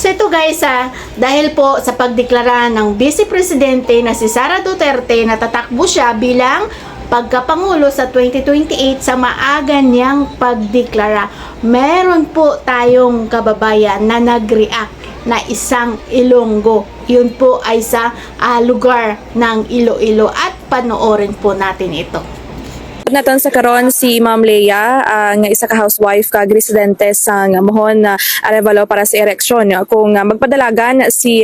So ito guys dahil po sa pagdeklara ng Vice Presidente na si Sara Duterte na tatakbo siya bilang pagkapangulo sa 2028 sa maaga niyang pagdeklara, meron po tayong kababayan na nag-react na isang Ilonggo. Yun po ay sa lugar ng Iloilo at panoorin po natin ito. Naton sa karon si Ma'am Leia nga isa ka housewife kag residente sa Mohon Arevalo para sa eleksyon kung magpadalagan si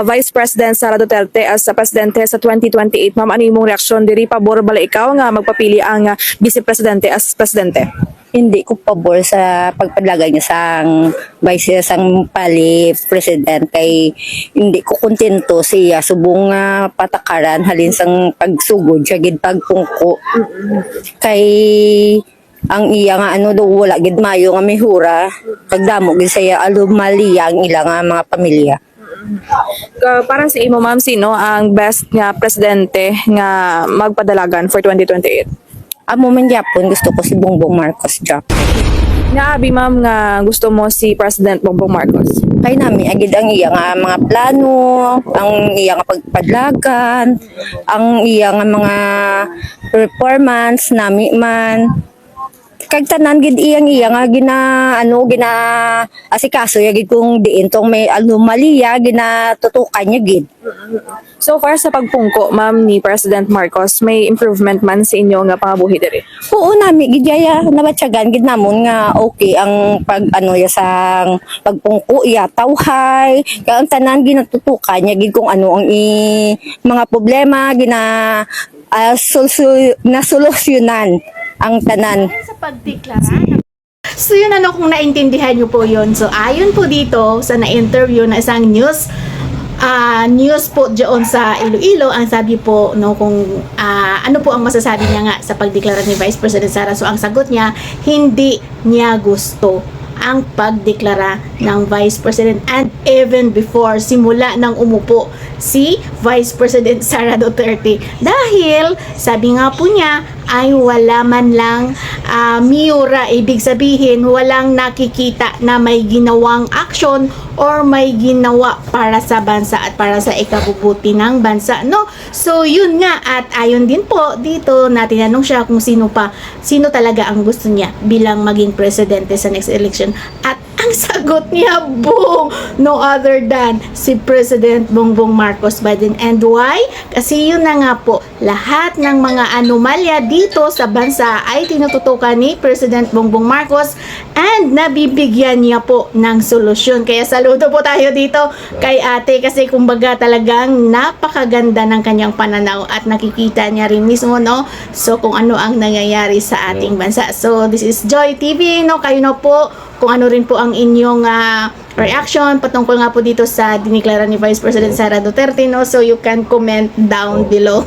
Vice President Sara Duterte as presidente sa 2028. Ma'am, ano imong reaksyon diri, pabor bala ikaw nga magpapili ang Vice Presidente as presidente? Hindi ko pabor sa pagpadlagay niya sang vice sang pali president kay hindi ko kontento siya subong patakaran halin sang pagsugod siya gid pagpungko kay ang iya nga ano do wala gid mayo nga mihura pagdamo gid saya alumaliya ang ilang mga pamilya. Para sa imo ma'am, sino ang best nga presidente nga magpadalagan for 2028? Amo man gyapon gusto ko si Bongbong Marcos Jack. Naabi ma'am nga gusto mo si President Bongbong Marcos? Kay nami agid ang iya nga mga plano, ang iya nga pagpadlagan, ang iya nga mga performance nami man. Kag tanan gid iyang iya nga gina asikaso ya gid kung diin tong may anomalya ginatutukan niya gid. So far sa pagpungko ma'am ni President Marcos, may improvement man sa inyo nga pangabuhi diri? Oo nami gid ya nabatyagan gid namon nga okay ang pag ya sang pagpungko ya tawhay kay ang tanan ginatutukan niya gid kung ano ang mga problema nasolusyonan ang tanan. Sa pagdeklara. So yun kung naintindihan nyo po yun. So ayon po dito sa na-interview na isang news po diyon sa Iloilo, ang sabi po kung ano po ang masasabi niya nga sa pagdeklara ni Vice President Sara. So ang sagot niya, hindi niya gusto ang pagdeklara ng Vice President, and even before simula nang umupo si Vice President Sara Duterte, dahil sabi nga po niya ay wala man lang miura, ibig sabihin walang nakikita na may ginawang action or may ginawa para sa bansa at para sa ikabubuti ng bansa, no? So yun nga, at ayon din po dito na tinanong siya kung sino talaga ang gusto niya bilang maging presidente sa next election, at ang sagot niya, boom, no other than si President Bongbong Marcos Biden. And why? Kasi yun na nga po, lahat ng mga anomalya dito sa bansa ay tinututukan ni President Bongbong Marcos and nabibigyan niya po ng solusyon. Kaya saludo po tayo dito kay ate, kasi kumbaga talagang napakaganda ng kanyang pananaw at nakikita niya rin mismo, no? So kung ano ang nangyayari sa ating bansa. So this is Joy TV, no? Kayo na po kung ano rin po ang inyong reaction patungkol nga po dito sa diniklara ni Vice President Sara Duterte, no? So you can comment down below.